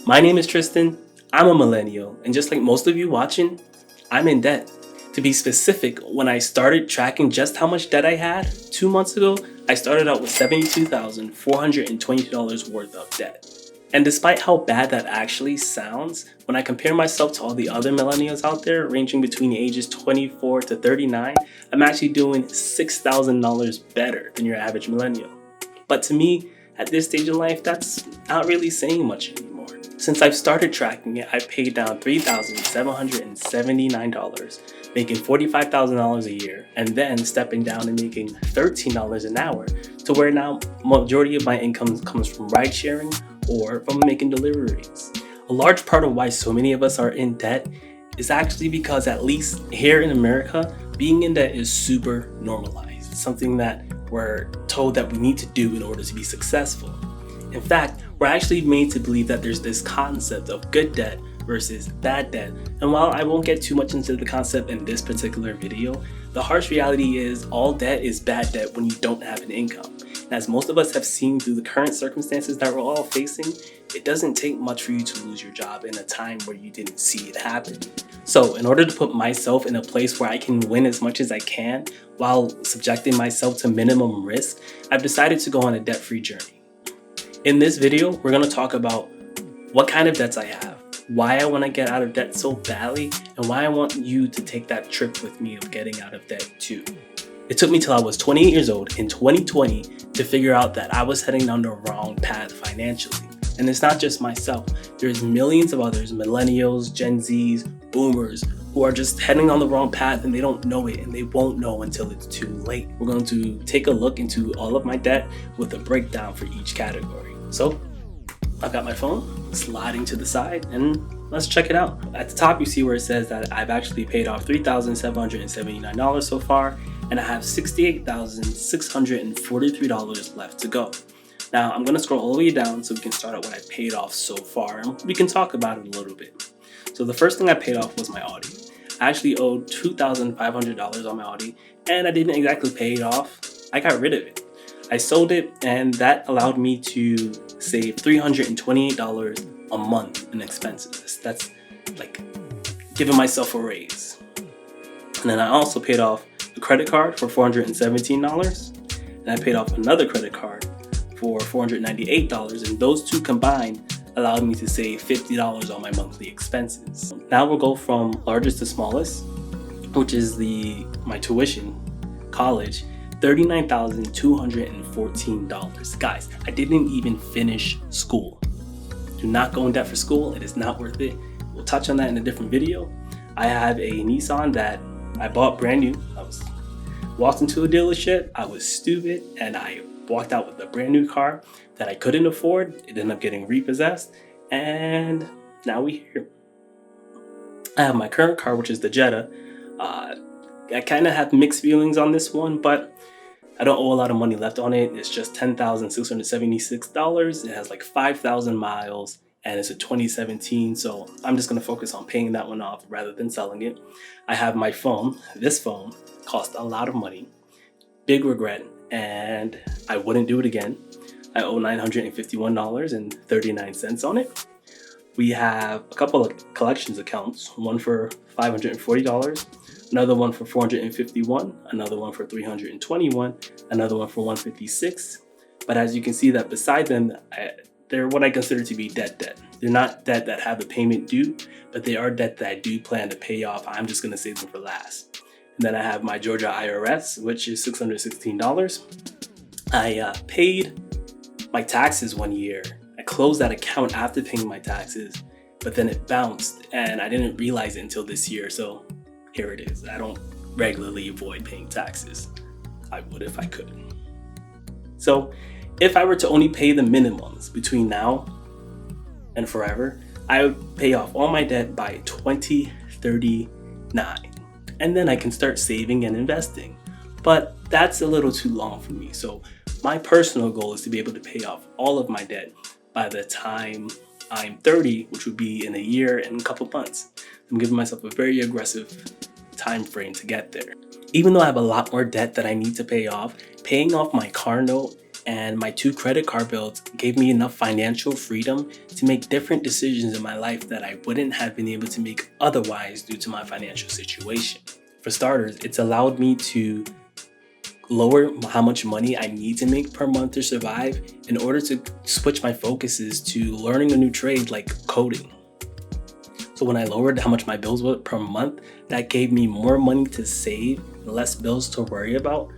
My name is Tristan, I'm a millennial, and just like most of you watching, I'm in debt. To be specific, when I started tracking just how much debt I had 2 months ago, I started out with $72,420 worth of debt. And despite how bad that actually sounds, when I compare myself to all the other millennials out there ranging between the ages 24 to 39, I'm actually doing $6,000 better than your average millennial. But to me, at this stage in life, that's not really saying much anymore. Since I've started tracking it, I've paid down $3,779, making $45,000 a year, and then stepping down and making $13 an hour to where now majority of my income comes from ride sharing or from making deliveries. A large part of why so many of us are in debt is actually because, at least here in America, being in debt is super normalized. It's something that we're told that we need to do in order to be successful. In fact, we're actually made to believe that there's this concept of good debt versus bad debt. And while I won't get too much into the concept in this particular video, the harsh reality is all debt is bad debt when you don't have an income. And as most of us have seen through the current circumstances that we're all facing, it doesn't take much for you to lose your job in a time where you didn't see it happen. So in order to put myself in a place where I can win as much as I can while subjecting myself to minimum risk, I've decided to go on a debt-free journey. In this video, we're going to talk about what kind of debts I have, why I want to get out of debt so badly, and why I want you to take that trip with me of getting out of debt too. It took me till I was 28 years old in 2020 to figure out that I was heading down the wrong path financially. And it's not just myself. There's millions of others, millennials, Gen Zs, boomers, who are just heading on the wrong path and they don't know it, and they won't know until it's too late. We're going to take a look into all of my debt with a breakdown for each category. So I've got my phone sliding to the side and let's check it out. At the top, you see where it says that I've actually paid off $3,779 so far, and I have $68,643 left to go. Now I'm going to scroll all the way down so we can start out what I paid off so far, and we can talk about it a little bit. So the first thing I paid off was my Audi. I actually owed $2,500 on my Audi, and I didn't exactly pay it off. I got rid of it. I sold it, and that allowed me to save $328 a month in expenses. That's like giving myself a raise. And then I also paid off a credit card for $417, and I paid off another credit card for $498, and those two combined allowed me to save $50 on my monthly expenses. Now we'll go from largest to smallest, which is my tuition, college. $39,214. Guys, I didn't even finish school. Do not go in debt for school. It is not worth it. We'll touch on that in a different video. I have a Nissan that I bought brand new. I walked into a dealership. I was stupid and I walked out with a brand new car that I couldn't afford. It ended up getting repossessed, and now we're here. I have my current car, which is the Jetta. I kind of have mixed feelings on this one, but I don't owe a lot of money left on it. It's just $10,676. It has like 5,000 miles, and it's a 2017. So I'm just going to focus on paying that one off rather than selling it. I have my phone. This phone cost a lot of money. Big regret, and I wouldn't do it again. I owe $951.39 on it. We have a couple of collections accounts, one for $540, another one for $451, another one for $321, another one for $156. But as you can see, that beside them, they're what I consider to be debt. They're not debt that have a payment due, but they are debt that I do plan to pay off. I'm just going to save them for last. And then I have my Georgia IRS, which is $616. I paid my taxes one year. I closed that account after paying my taxes, but then it bounced and I didn't realize it until this year. So here it is. I don't regularly avoid paying taxes. I would if I could. So if I were to only pay the minimums between now and forever, I would pay off all my debt by 2039. And then I can start saving and investing. But that's a little too long for me. So my personal goal is to be able to pay off all of my debt by the time I'm 30, which would be in a year and a couple months. I'm giving myself a very aggressive time frame to get there. Even though I have a lot more debt that I need to pay off, paying off my car note and my 2 credit card bills gave me enough financial freedom to make different decisions in my life that I wouldn't have been able to make otherwise due to my financial situation. For starters, it's allowed me to lower how much money I need to make per month to survive in order to switch my focuses to learning a new trade like coding. So when I lowered how much my bills were per month, that gave me more money to save, less bills to worry about,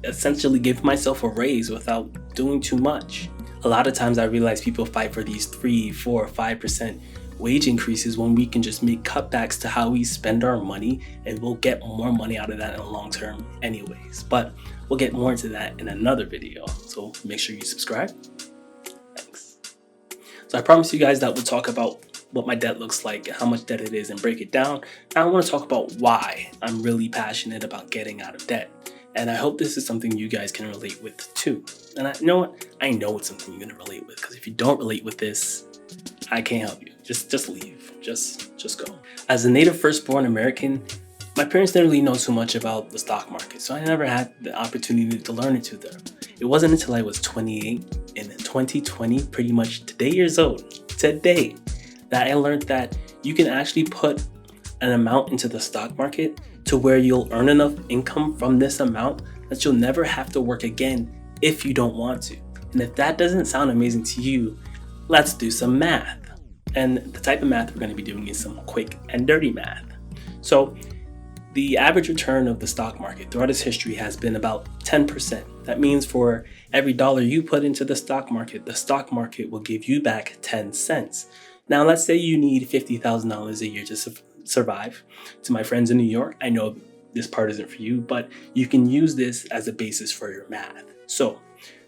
essentially gave myself a raise without doing too much. A lot of times I realize people fight for these 3, 4, 5% wage increases when we can just make cutbacks to how we spend our money, and we'll get more money out of that in the long term anyways. But we'll get more into that in another video, so make sure you subscribe. Thanks. So I promised you guys that we'll talk about what my debt looks like, how much debt it is, and break it down. Now I want to talk about why I'm really passionate about getting out of debt. And I hope this is something you guys can relate with too. And you know what? I know it's something you're gonna relate with, because if you don't relate with this, I can't help you. Just leave. Just go. As a native firstborn American, my parents didn't really know too much about the stock market, so I never had the opportunity to learn it to them. It wasn't until I was 28 in 2020, pretty much today years old, today, that I learned that you can actually put an amount into the stock market to where you'll earn enough income from this amount that you'll never have to work again if you don't want to. And if that doesn't sound amazing to you, let's do some math. And the type of math we're going to be doing is some quick and dirty math. So the average return of the stock market throughout its history has been about 10%. That means for every dollar you put into the stock market will give you back 10 cents. Now, let's say you need $50,000 a year to survive. To my friends in New York, I know this part isn't for you, but you can use this as a basis for your math. So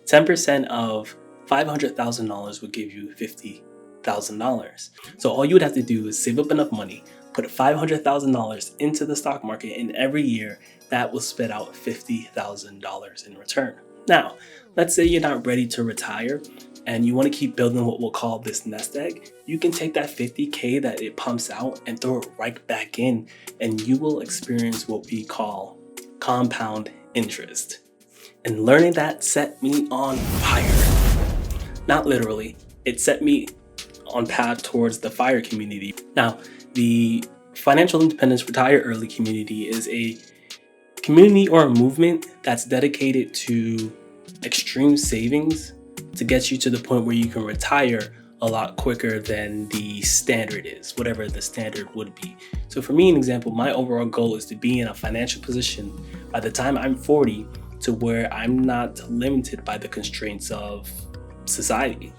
10% of $500,000 would give you $50,000. So all you would have to do is save up enough money, put $500,000 into the stock market, and every year that will spit out $50,000 in return. Now, let's say you're not ready to retire and you want to keep building what we'll call this nest egg. You can take that $50K that it pumps out and throw it right back in, and you will experience what we call compound interest. And learning that set me on fire. Not literally, it set me on path towards the FIRE community. Now, the Financial Independence Retire Early community is a community or a movement that's dedicated to extreme savings to get you to the point where you can retire a lot quicker than the standard is, whatever the standard would be. So for me, an example, my overall goal is to be in a financial position by the time I'm 40 to where I'm not limited by the constraints of society.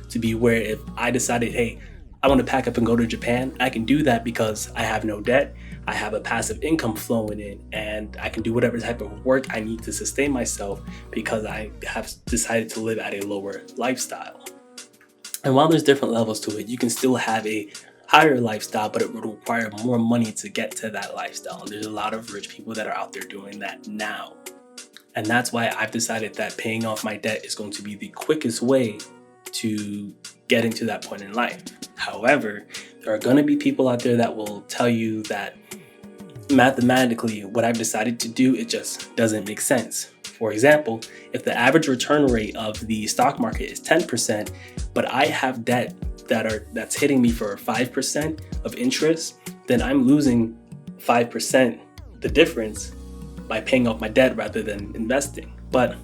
To be where if I decided, hey, I want to pack up and go to Japan, I can do that because I have no debt, I have a passive income flowing in, and I can do whatever type of work I need to sustain myself because I have decided to live at a lower lifestyle. And while there's different levels to it, you can still have a higher lifestyle, but it would require more money to get to that lifestyle. And there's a lot of rich people that are out there doing that now. And that's why I've decided that paying off my debt is going to be the quickest way to getting to that point in life. However, there are going to be people out there that will tell you that mathematically, what I've decided to do, it just doesn't make sense. For example, if the average return rate of the stock market is 10%, but I have debt that's hitting me for 5% of interest, then I'm losing 5%, the difference, by paying off my debt rather than investing. But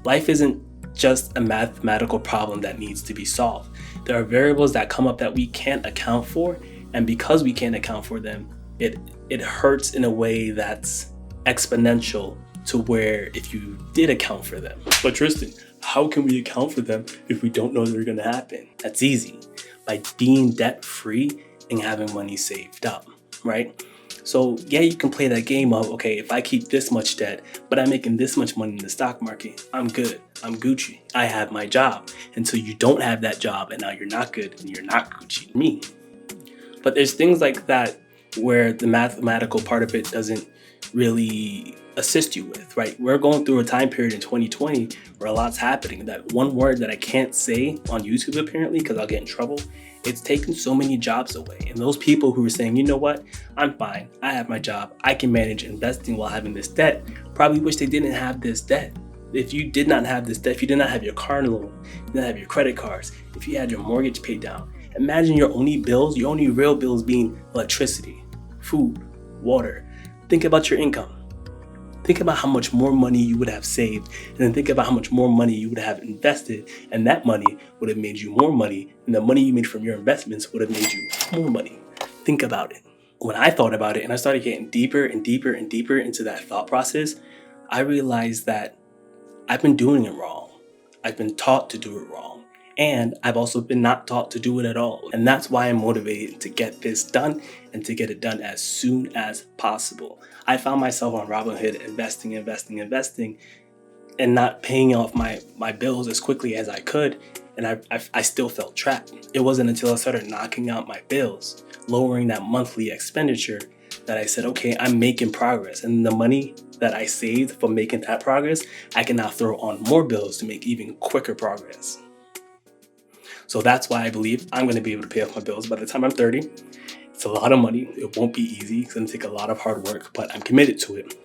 life isn't just a mathematical problem that needs to be solved. There are variables that come up that we can't account for, and because we can't account for them, it hurts in a way that's exponential to where if you did account for them. But Tristan, how can we account for them if we don't know they're gonna happen? That's easy, by being debt free and having money saved up, right? So yeah, you can play that game of, okay, if I keep this much debt, but I'm making this much money in the stock market, I'm good, I'm Gucci, I have my job. Until you don't have that job and now you're not good and you're not Gucci, me. But there's things like that where the mathematical part of it doesn't really assist you with, right? We're going through a time period in 2020 where a lot's happening. That one word that I can't say on YouTube apparently because I'll get in trouble, it's taken so many jobs away. And those people who are saying, you know what, I'm fine, I have my job, I can manage investing while having this debt, probably wish they didn't have this debt. If you did not have this debt, if you did not have your car loan, you didn't have your credit cards, if you had your mortgage paid down, imagine your only real bills being electricity, food, water. Think about your income. Think about how much more money you would have saved, and then think about how much more money you would have invested, and that money would have made you more money, and the money you made from your investments would have made you more money. Think about it. When I thought about it and I started getting deeper and deeper and deeper into that thought process, I realized that I've been doing it wrong. I've been taught to do it wrong. And I've also been not taught to do it at all. And that's why I'm motivated to get this done and to get it done as soon as possible. I found myself on Robinhood investing, and not paying off my bills as quickly as I could. And I still felt trapped. It wasn't until I started knocking out my bills, lowering that monthly expenditure, that I said, okay, I'm making progress. And the money that I saved from making that progress, I can now throw on more bills to make even quicker progress. So that's why I believe I'm going to be able to pay off my bills by the time I'm 30. It's a lot of money. It won't be easy. It's going to take a lot of hard work, but I'm committed to it.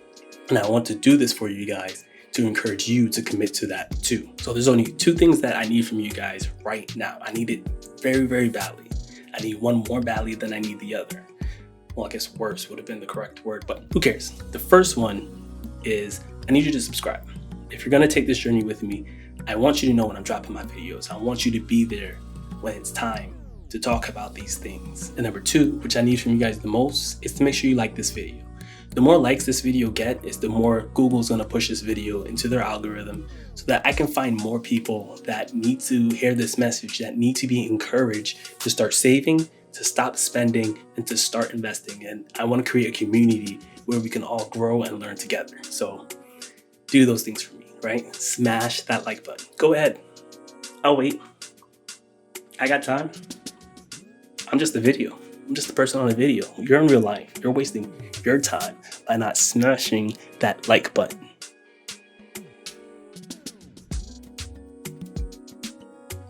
And I want to do this for you guys to encourage you to commit to that too. So there's only 2 things that I need from you guys right now. I need it very, very badly. I need one more badly than I need the other. Well, I guess worse would have been the correct word, but who cares? The first one is I need you to subscribe. If you're going to take this journey with me, I want you to know when I'm dropping my videos. I want you to be there when it's time to talk about these things. And number 2, which I need from you guys the most, is to make sure you like this video. The more likes this video gets, the more Google's going to push this video into their algorithm so that I can find more people that need to hear this message, that need to be encouraged to start saving, to stop spending, and to start investing. And I want to create a community where we can all grow and learn together. So do those things for me, right? Smash that like button. Go ahead. I'll wait. I got time. I'm just a video. I'm just a person on a video. You're in real life. You're wasting your time by not smashing that like button.